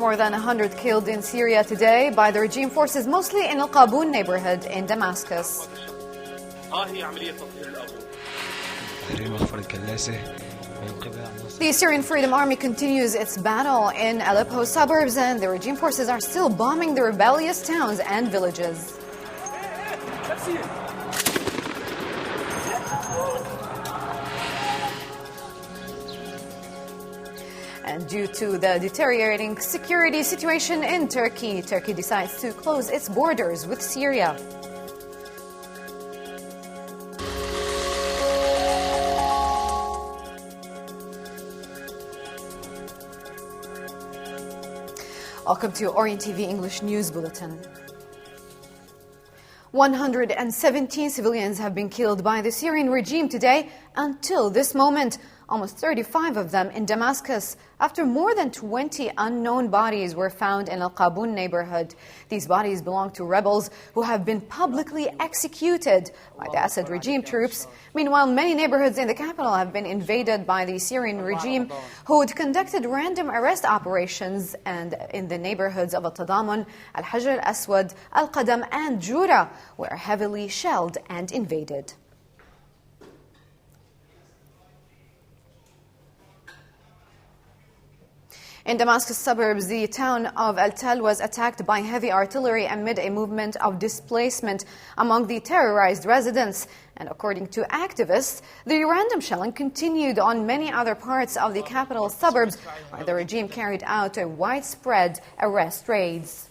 More than 100 killed in Syria today by the regime forces, mostly in Al-Qabun neighborhood in Damascus. The Syrian Freedom Army continues its battle in Aleppo suburbs, and the regime forces are still bombing the rebellious towns and villages. And due to the deteriorating security situation in Turkey, Turkey decides to close its borders with Syria. Welcome to Orient TV English News Bulletin. 117 civilians have been killed by the Syrian regime today until this moment, almost 35 of them in Damascus, after more than 20 unknown bodies were found in Al-Qabun neighborhood. These bodies belong to rebels who have been publicly executed by the Assad regime troops. Meanwhile, many neighborhoods in the capital have been invaded by the Syrian regime, who had conducted random arrest operations, and in the neighborhoods of Al-Tadamun, Al-Hajar Al-Aswad, Al-Qadam and Jura were heavily shelled and invaded. In Damascus suburbs, the town of Al-Tal was attacked by heavy artillery amid a movement of displacement among the terrorized residents. And according to activists, the random shelling continued on many other parts of the capital suburbs, where the regime carried out widespread arrest raids.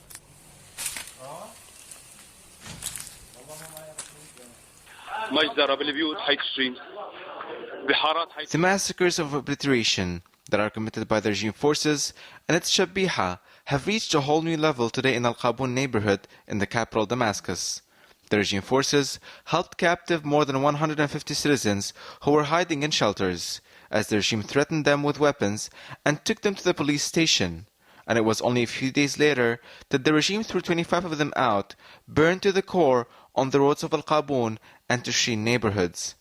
The massacres of obliteration that are committed by the regime forces and its Shabiha have reached a whole new level today in Al-Qabun neighborhood in the capital Damascus. The regime forces held captive more than 150 citizens who were hiding in shelters, as the regime threatened them with weapons and took them to the police station. And it was only a few days later that the regime threw 25 of them out, burned to the core on the roads of Al-Qabun and Tushin neighborhoods.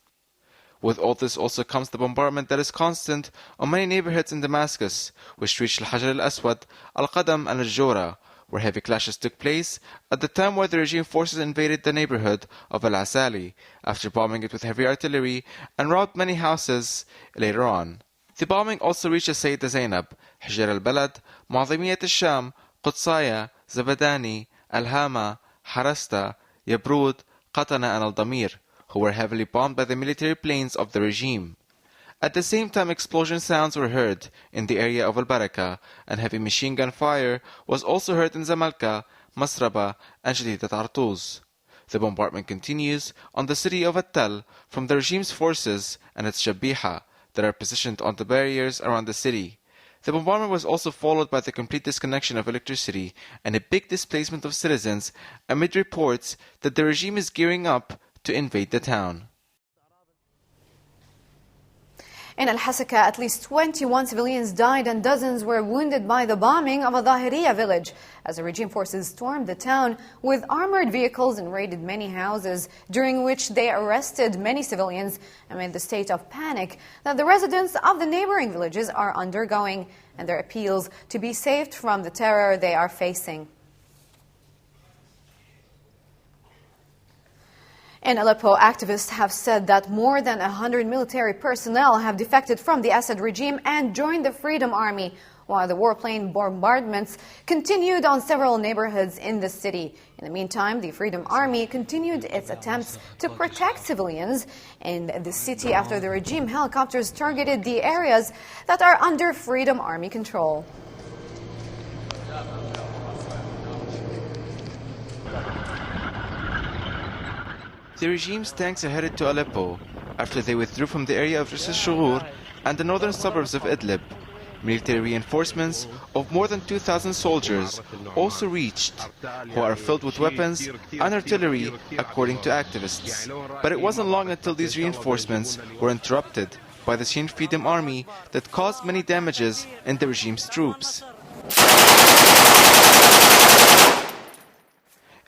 With all this also comes the bombardment that is constant on many neighborhoods in Damascus, which reached Al-Hajar Al-Aswad, Al-Qadam and Al-Jura, where heavy clashes took place at the time where the regime forces invaded the neighborhood of Al-Asali, after bombing it with heavy artillery and robbed many houses later on. The bombing also reached Sayyida Zainab, Hajar al-Balad, Mu'azimiyat al-Sham, Qudsaya, Zabadani, Al-Hama, Harasta, Yabrud, Qatana and Al-Damir, who were heavily bombed by the military planes of the regime. At the same time, explosion sounds were heard in the area of Al-Baraka, and heavy machine gun fire was also heard in Zamalka, Masraba and Jadidat Artuz. The bombardment continues on the city of At-Tal from the regime's forces and its Shabiha that are positioned on the barriers around the city. The bombardment was also followed by the complete disconnection of electricity and a big displacement of citizens amid reports that the regime is gearing up to invade the town. In Al-Hasaka, at least 21 civilians died and dozens were wounded by the bombing of a Dhahiriya village as the regime forces stormed the town with armored vehicles and raided many houses, during which they arrested many civilians amid the state of panic that the residents of the neighboring villages are undergoing, and their appeals to be saved from the terror they are facing. In Aleppo, activists have said that more than 100 military personnel have defected from the Assad regime and joined the Freedom Army, while the warplane bombardments continued on several neighborhoods in the city. In the meantime, the Freedom Army continued its attempts to protect civilians in the city after the regime helicopters targeted the areas that are under Freedom Army control. The regime's tanks are headed to Aleppo after they withdrew from the area of Ras al-Shughur and the northern suburbs of Idlib. Military reinforcements of more than 2,000 soldiers also reached, who are filled with weapons and artillery, according to activists. But it wasn't long until these reinforcements were interrupted by the Syrian Freedom Army that caused many damages in the regime's troops.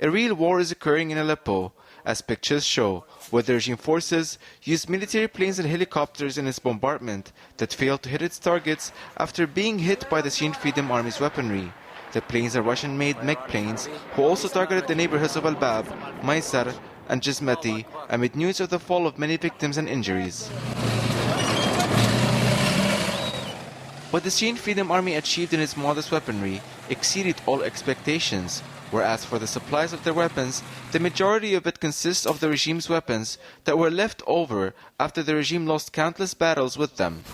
A real war is occurring in Aleppo, as pictures show, where the regime forces used military planes and helicopters in its bombardment that failed to hit its targets after being hit by the Syrian Freedom Army's weaponry. The planes are Russian-made MiG planes who also targeted the neighborhoods of Al-Bab, Maysar, and Jizmati amid news of the fall of many victims and injuries. What the Syrian Freedom Army achieved in its modest weaponry exceeded all expectations, whereas for the supplies of their weapons, the majority of it consists of the regime's weapons that were left over after the regime lost countless battles with them.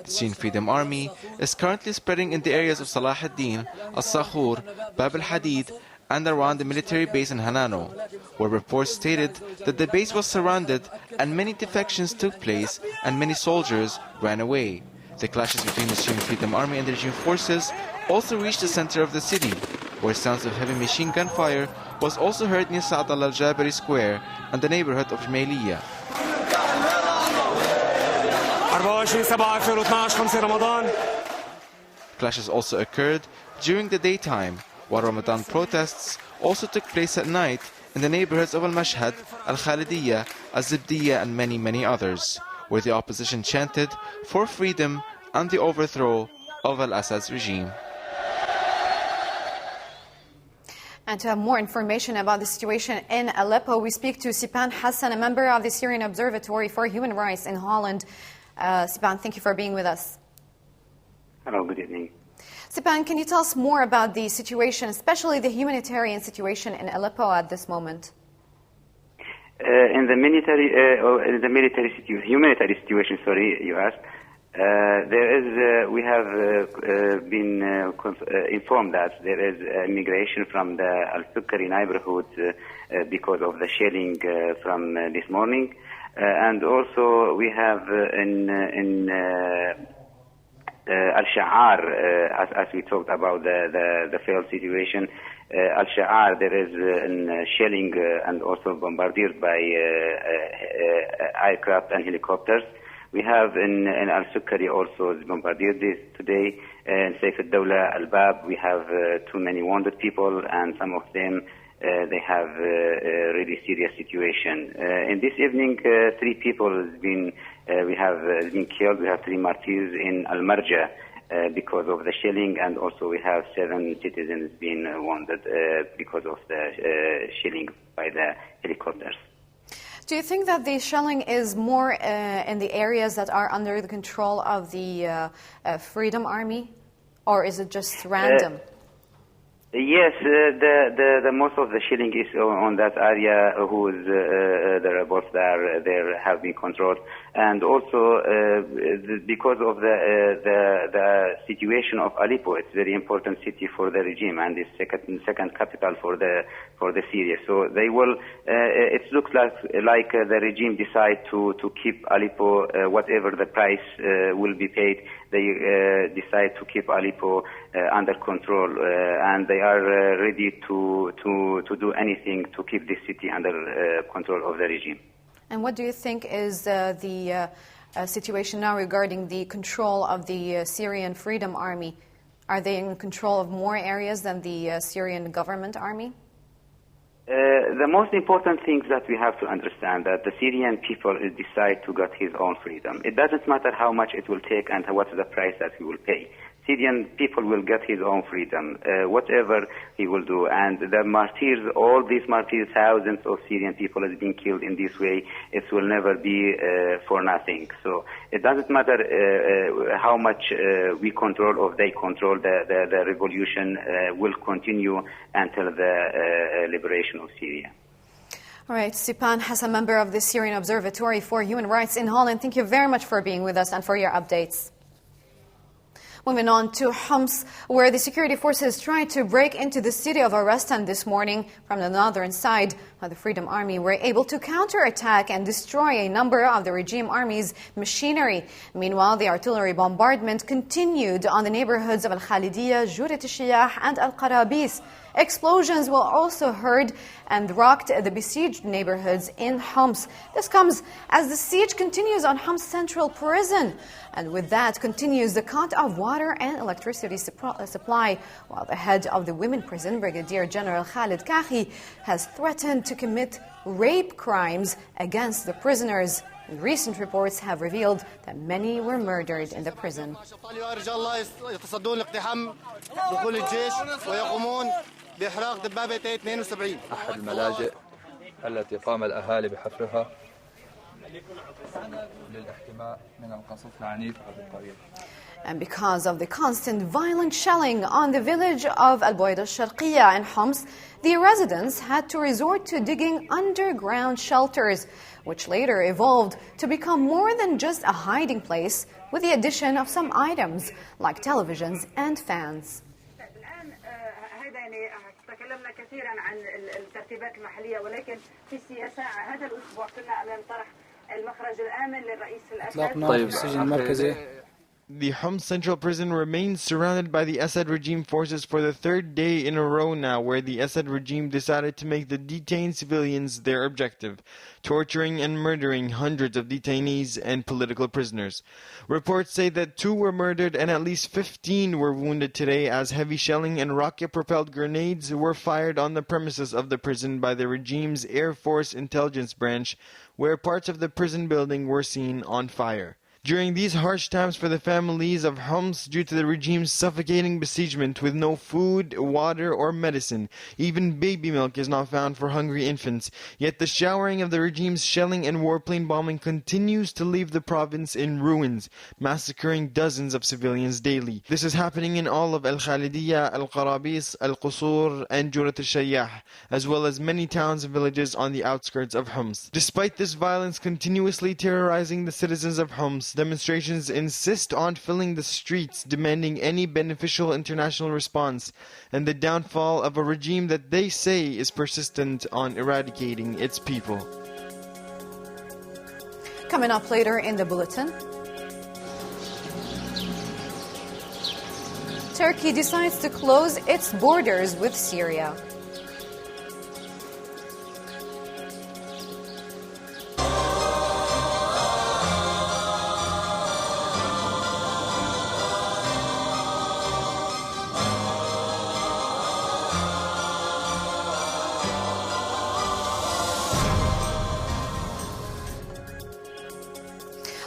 The Syrian Freedom Army is currently spreading in the areas of Salah ad-Din, Al-Sakhur, Bab al-Hadid, and around the military base in Hanano, where reports stated that the base was surrounded and many defections took place and many soldiers ran away. The clashes between the Syrian Freedom Army and the regime forces also reached the center of the city, where sounds of heavy machine gun fire was also heard near Sa'ad al-Jabari Square and the neighborhood of Jmailiyah. Clashes also occurred during the daytime, while Ramadan protests also took place at night in the neighborhoods of Al-Mashhad, Al-Khalidiyya, Al-Zibdiyya and many others, where the opposition chanted for freedom and the overthrow of Al-Assad's regime. And to have more information about the situation in Aleppo, we speak to Sipan Hassan, a member of the Syrian Observatory for Human Rights in Holland. Sipan, thank you for being with us. Hello, good evening. Sipan, can you tell us more about the situation, especially the humanitarian situation in Aleppo at this moment? In the humanitarian situation, you asked. We have been informed that there is immigration from the Al-Sukkari neighborhood because of the shelling from this morning, and also we have in Al-Sha'ar, as we talked about the failed situation. Al-Sha'ar, there is shelling and also bombarded by aircraft and helicopters. We have in Al-Sukkari also bombarded this today. In Saif al-Dawla, Al-Bab, we have too many wounded people, and some of them they have a really serious situation. In this evening, 3 people have been killed. We have 3 martyrs in Al-Marja because of the shelling, and also we have 7 citizens being wounded because of the shelling by the helicopters. Do you think that the shelling is more in the areas that are under the control of the Freedom Army, or is it just random? Yes, the most of the shelling is on that area whose the reports there have been controlled, and also because of the situation of Aleppo, it's a very important city for the regime and it's second capital for the Syria. So they will. It looks like the regime decide to keep Aleppo, whatever the price will be paid. They decide to keep Aleppo under control, and they are ready to do anything to keep this city under control of the regime. And what do you think is the situation now regarding the control of the Syrian Freedom Army? Are they in control of more areas than the Syrian government army? The most important thing that we have to understand that the Syrian people decide to get his own freedom. It doesn't matter how much it will take and what's the price that he will pay. Syrian people will get his own freedom, whatever he will do. And the martyrs, all these martyrs, thousands of Syrian people has been killed in this way. It will never be for nothing. So it doesn't matter how much we control or they control. The revolution will continue until the liberation of Syria. All right, Sipan Hassan, member of the Syrian Observatory for Human Rights in Holland, thank you very much for being with us and for your updates. Moving on to Homs, where the security forces tried to break into the city of Orient this morning from the northern side. The Freedom Army were able to counterattack and destroy a number of the regime army's machinery. Meanwhile, the artillery bombardment continued on the neighborhoods of Al-Khalidiyya, Jurat al-Shiyah and Al-Qarabis. Explosions were also heard and rocked the besieged neighborhoods in Homs. This comes as the siege continues on Homs Central Prison. And with that continues the cut of water and electricity supply, while the head of the women prison, Brigadier General Khalid Kahi, has threatened to commit rape crimes against the prisoners. Recent reports have revealed that many were murdered in the prison. أحد الملاجئ التي قام الأهالي بحفرها للاحتماء من القصف العنيف هذا الطريق. And because of the constant violent shelling on the village of Al-Boida al-Sharqiyya in Homs, the residents had to resort to digging underground shelters, which later evolved to become more than just a hiding place, with the addition of some items like televisions and fans. تكلمنا كثيرا عن الترتيبات المحلية ولكن في السياسة هذا الأسبوع كنا على نطرح المخرج الآمن للرئيس الأسد. طيب السجن المركزي. The Homs Central Prison remains surrounded by the Assad regime forces for the third day in a row now, where the Assad regime decided to make the detained civilians their objective, torturing and murdering hundreds of detainees and political prisoners. Reports say that 2 were murdered and at least 15 were wounded today as heavy shelling and rocket-propelled grenades were fired on the premises of the prison by the regime's Air Force Intelligence Branch, where parts of the prison building were seen on fire. During these harsh times for the families of Homs due to the regime's suffocating besiegement with no food, water or medicine, even baby milk is not found for hungry infants, yet the showering of the regime's shelling and warplane bombing continues to leave the province in ruins, massacring dozens of civilians daily. This is happening in all of Al-Khalidiyya, Al-Qarabis, Al-Qusur and Jurat al-Shayyah, as well as many towns and villages on the outskirts of Homs. Despite this violence continuously terrorizing the citizens of Homs, demonstrations insist on filling the streets, demanding any beneficial international response and the downfall of a regime that they say is persistent on eradicating its people. Coming up later in the bulletin, Turkey decides to close its borders with Syria.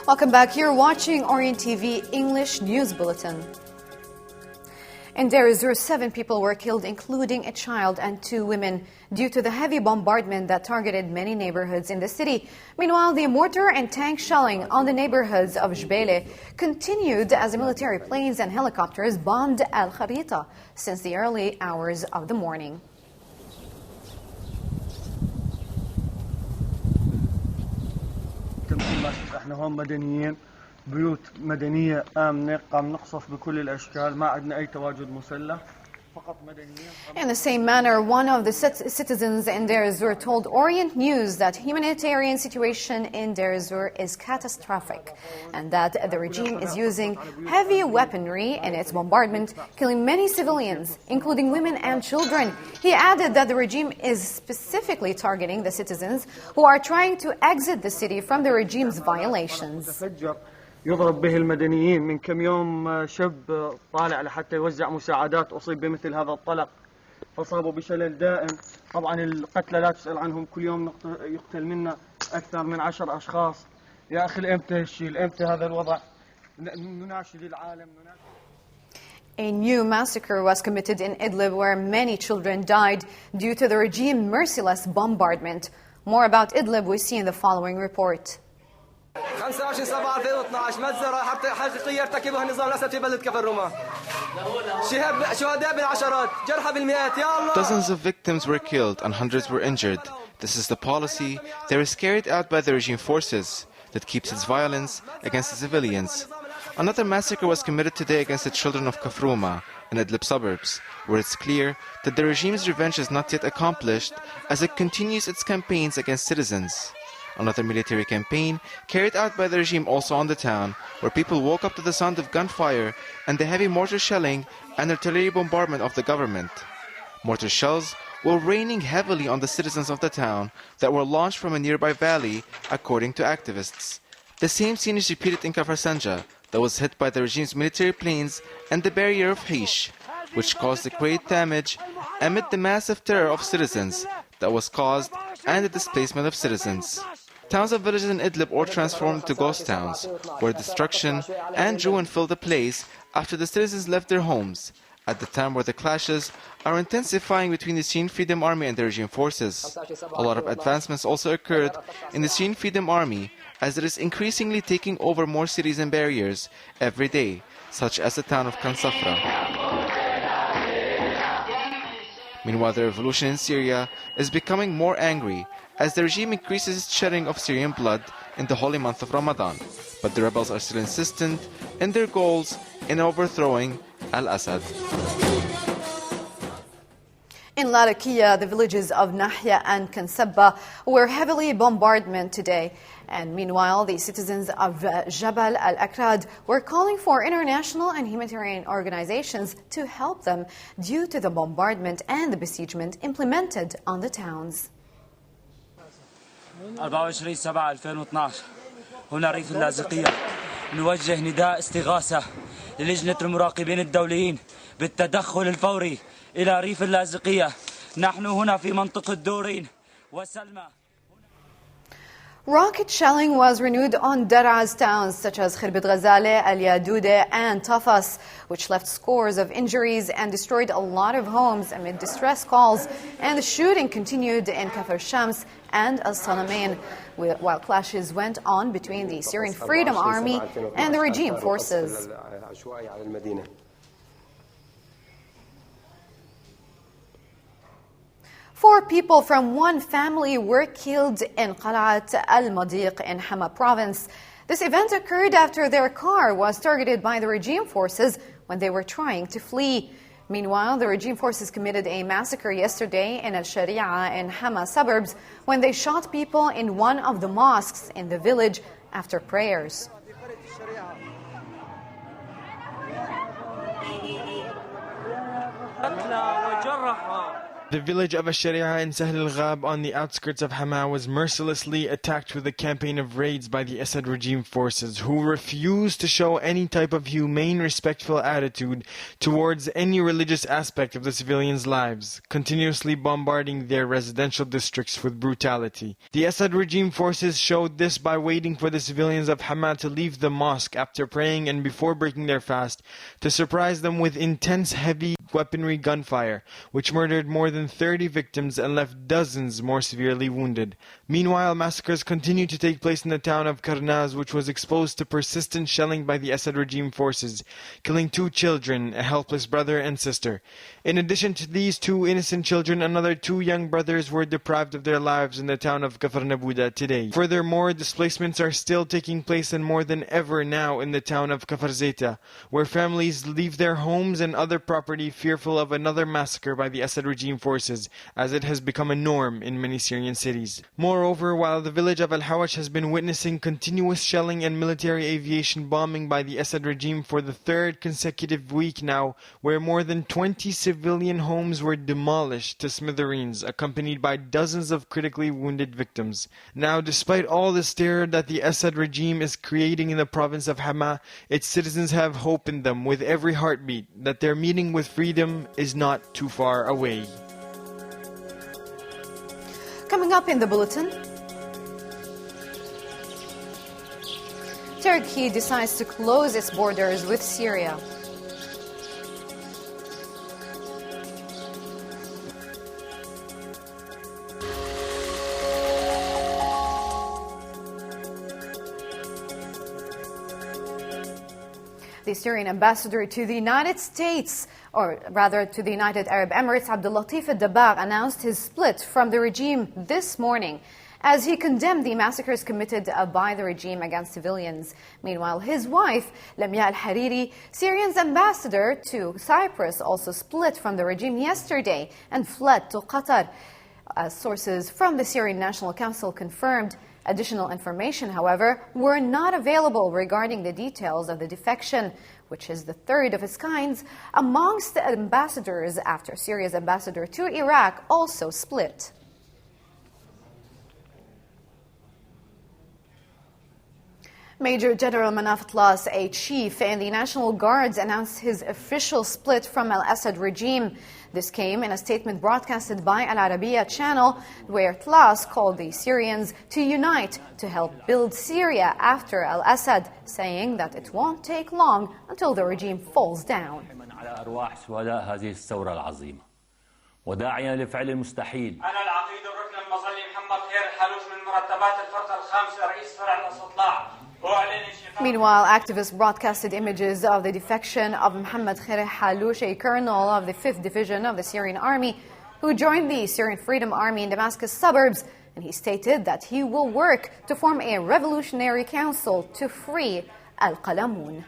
Welcome back. You're watching Orient TV English News Bulletin. In Deir ez-Zor, 7 people were killed, including a child and 2 women, due to the heavy bombardment that targeted many neighborhoods in the city. Meanwhile, the mortar and tank shelling on the neighborhoods of Jbeile continued as the military planes and helicopters bombed Al Kharita since the early hours of the morning. احنا هون مدنيين بيوت مدنية آمنة قام نقصف بكل الأشكال ما عندنا أي تواجد مسلح فقط مدنيين. In the same manner, one of the citizens in Deir ez-Zor told Orient News that humanitarian situation in Deir ez-Zor is catastrophic and that the regime is using heavy weaponry in its bombardment, killing many civilians, including women and children. He added that the regime is specifically targeting the citizens who are trying to exit the city from the regime's violations. يضرب به المدنيين. من كم يوم شاب طالع لحتى يوزع مساعدات أصيب بمثل هذا الطلق فصابوا بشلل دائم. طبعا القتلى لا تسأل عنهم، كل يوم يقتل منا أكثر من 10 أشخاص. يا أخي الإمتى هالشيء، الإمتى هذا الوضع؟ نناشد العالم. A new massacre was committed in Idlib where many children died due to the regime's merciless bombardment. More about Idlib we see in the following report. 25/7/2012 مجزرة حقيقية ارتكبها النظام الأسد في بلدة كفر روما. شهداء بالعشرات، جرحى بالمئات. يا الله. Dozens of victims were killed and hundreds were injured. This is the policy that is carried out by the regime forces that keeps its violence against the civilians. Another massacre was committed today against the children of Kafruma in Idlib suburbs, where it's clear that the regime's revenge is not yet accomplished as it continues its campaigns against citizens. Another military campaign carried out by the regime also on the town, where people woke up to the sound of gunfire and the heavy mortar shelling and artillery bombardment of the government. Mortar shells were raining heavily on the citizens of the town that were launched from a nearby valley, according to activists. The same scene is repeated in Kafr Sanja, that was hit by the regime's military planes and the barrier of Hish, which caused the great damage amid the massive terror of citizens that was caused and the displacement of citizens. Towns and villages in Idlib were transformed to ghost towns, where destruction and ruin filled the place after the citizens left their homes, at the time where the clashes are intensifying between the Syrian Freedom Army and the regime forces. A lot of advancements also occurred in the Syrian Freedom Army, as it is increasingly taking over more cities and barriers every day, such as the town of Kansafra. Meanwhile, the revolution in Syria is becoming more angry as the regime increases its shedding of Syrian blood in the holy month of Ramadan. But the rebels are still insistent in their goals in overthrowing al-Assad. In Latakia, the villages of Nahya and Kansabba were heavily bombarded today. And meanwhile, the citizens of Jabal al-Akrad were calling for international and humanitarian organizations to help them due to the bombardment and the besiegement implemented on the towns. 24/7/2012 هنا ريف اللاذقية نوجه نداء استغاثة للجنة المراقبين الدوليين بالتدخل الفوري إلى ريف اللاذقية. نحن هنا في منطقة دورين وسلمى. Rocket shelling was renewed on Dar'a's towns such as Khirbet Ghazale, Al Yadude and Tafas, which left scores of injuries and destroyed a lot of homes amid distress calls. And the shooting continued in Kafr Shams and Al Salamain, while clashes went on between the Syrian Freedom Army and the regime forces. 4 people from one family were killed in Qalat al-Madiq in Hama province. This event occurred after their car was targeted by the regime forces when they were trying to flee. Meanwhile, the regime forces committed a massacre yesterday in Al-Sharia in Hama suburbs when they shot people in one of the mosques in the village after prayers. The village of Ash-Sharia in Sahl al-Ghab on the outskirts of Hama was mercilessly attacked with a campaign of raids by the Assad regime forces, who refused to show any type of humane, respectful attitude towards any religious aspect of the civilians' lives, continuously bombarding their residential districts with brutality. The Assad regime forces showed this by waiting for the civilians of Hama to leave the mosque after praying and before breaking their fast, to surprise them with intense heavy weaponry gunfire, which murdered more than 30 victims and left dozens more severely wounded. Meanwhile, massacres continue to take place in the town of Karnaz, which was exposed to persistent shelling by the Assad regime forces, killing 2 children, a helpless brother and sister. In addition to these 2 innocent children, another 2 young brothers were deprived of their lives in the town of Kafr Nabuda today. Furthermore, displacements are still taking place and more than ever now in the town of Kafr Zeta, where families leave their homes and other property fearful of another massacre by the Assad regime forces, as it has become a norm in many Syrian cities. Moreover, while the village of Al-Hawash has been witnessing continuous shelling and military aviation bombing by the Assad regime for the 3rd consecutive week now, where more than 20 civilian homes were demolished to smithereens, accompanied by dozens of critically wounded victims. Now, despite all this terror that the Assad regime is creating in the province of Hama, its citizens have hope in them with every heartbeat that their meeting with freedom is not too far away. Coming up in the bulletin, Turkey decides to close its borders with Syria. The Syrian ambassador to the United States, or rather to the United Arab Emirates, Abdul Latif al-Dabbagh, announced his split from the regime this morning as he condemned the massacres committed by the regime against civilians. Meanwhile, his wife, Lamia al-Hariri, Syria's ambassador to Cyprus, also split from the regime yesterday and fled to Qatar. As sources from the Syrian National Council confirmed, additional information, however, were not available regarding the details of the defection, which is the 3rd of its kind amongst the ambassadors after Syria's ambassador to Iraq also split. Major General Manaf Atlas, a chief in the National Guards, announced his official split from al-Assad regime. This came in a statement broadcasted by Al Arabiya channel, where Atlas called the Syrians to unite to help build Syria after al-Assad, saying that it won't take long until the regime falls down. وداعيا لفعل المستحيل. أنا العقيد الركن المظلي محمد خير الحالوش من مرتبات الفرقة الخامسة رئيس فرع الاستطلاع. Meanwhile, activists broadcasted images of the defection of Mohammed Khair Halouch, a colonel of the 5th Division of the Syrian Army, who joined the Syrian Freedom Army in Damascus suburbs, and he stated that he will work to form a revolutionary council to free Al-Qalamun.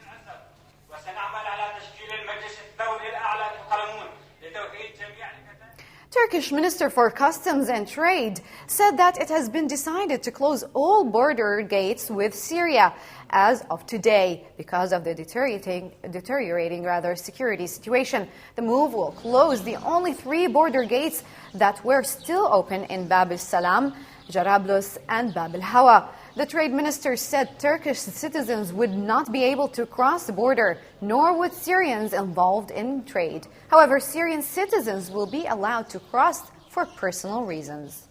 Turkish Minister for Customs and Trade said that it has been decided to close all border gates with Syria as of today because of the deteriorating security situation. The move will close the only 3 border gates that were still open in Bab al-Salam, Jarablus and Bab al-Hawa. The trade minister said Turkish citizens would not be able to cross the border, nor would Syrians involved in trade. However, Syrian citizens will be allowed to cross for personal reasons.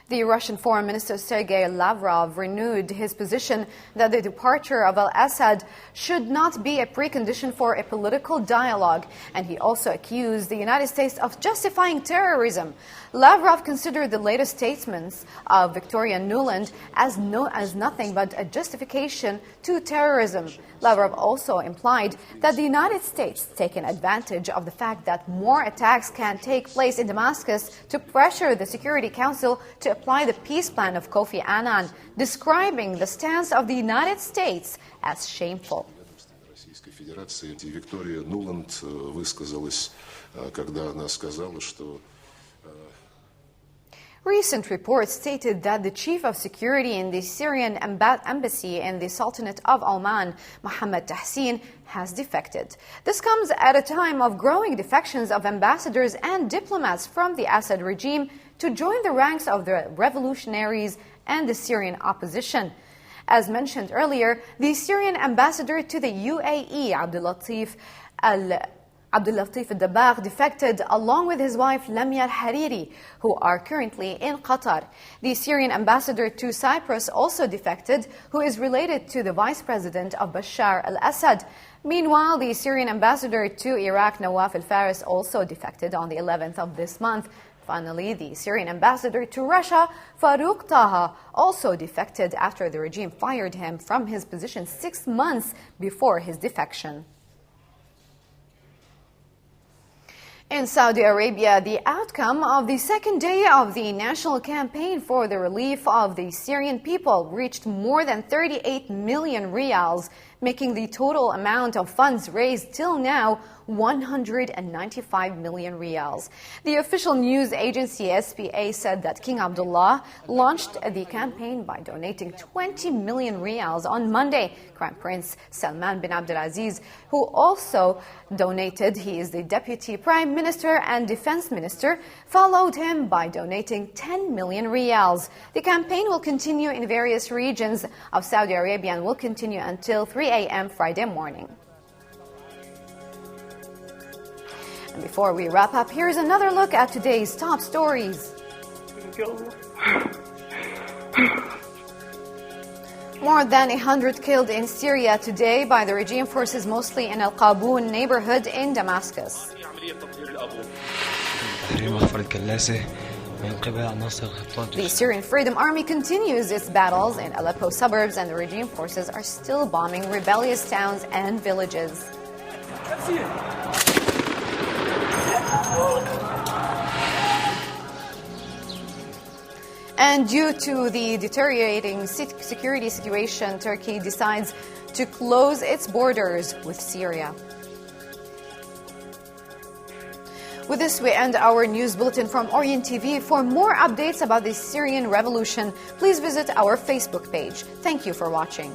The Russian Foreign Minister Sergei Lavrov renewed his position that the departure of al-Assad should not be a precondition for a political dialogue, and he also accused the United States of justifying terrorism. Lavrov considered the latest statements of Victoria Nuland as nothing but a justification to terrorism. Lavrov also implied that the United States taken advantage of the fact that more attacks can take place in Damascus to pressure the Security Council to apply the peace plan of Kofi Annan, describing the stance of the United States as shameful. Виктория Нуланд высказалась, когда она сказала, что Recent reports stated that the chief of security in the Syrian embassy in the Sultanate of Oman, Mohammed Tahsin, has defected. This comes at a time of growing defections of ambassadors and diplomats from the Assad regime to join the ranks of the revolutionaries and the Syrian opposition. As mentioned earlier, the Syrian ambassador to the UAE, Abdul Latif al-Dabagh, defected along with his wife Lamia al-Hariri, who are currently in Qatar. The Syrian ambassador to Cyprus also defected, who is related to the vice president of Bashar al-Assad. Meanwhile, the Syrian ambassador to Iraq, Nawaf al-Faris, also defected on the 11th of this month. Finally, the Syrian ambassador to Russia, Farouk Taha, also defected after the regime fired him from his position 6 months before his defection. In Saudi Arabia, the outcome of the second day of the national campaign for the relief of the Syrian people reached more than 38 million riyals, making the total amount of funds raised till now 195 million riyals. The official news agency SPA said that King Abdullah launched the campaign by donating 20 million riyals on Monday. Crown Prince Salman bin Abdulaziz, who also donated, he is the Deputy Prime Minister and Defense Minister, followed him by donating 10 million riyals. The campaign will continue in various regions of Saudi Arabia and will continue until 3 a.m. Friday morning. And before we wrap up, here's another look at today's top stories. More than 100 killed in Syria today by the regime forces, mostly in Al-Qaboun neighborhood in Damascus. The Syrian Freedom Army continues its battles in Aleppo suburbs, and the regime forces are still bombing rebellious towns and villages. And due to the deteriorating security situation, Turkey decides to close its borders with Syria. With this, we end our news bulletin from Orient TV. For more updates about the Syrian revolution, please visit our Facebook page. Thank you for watching.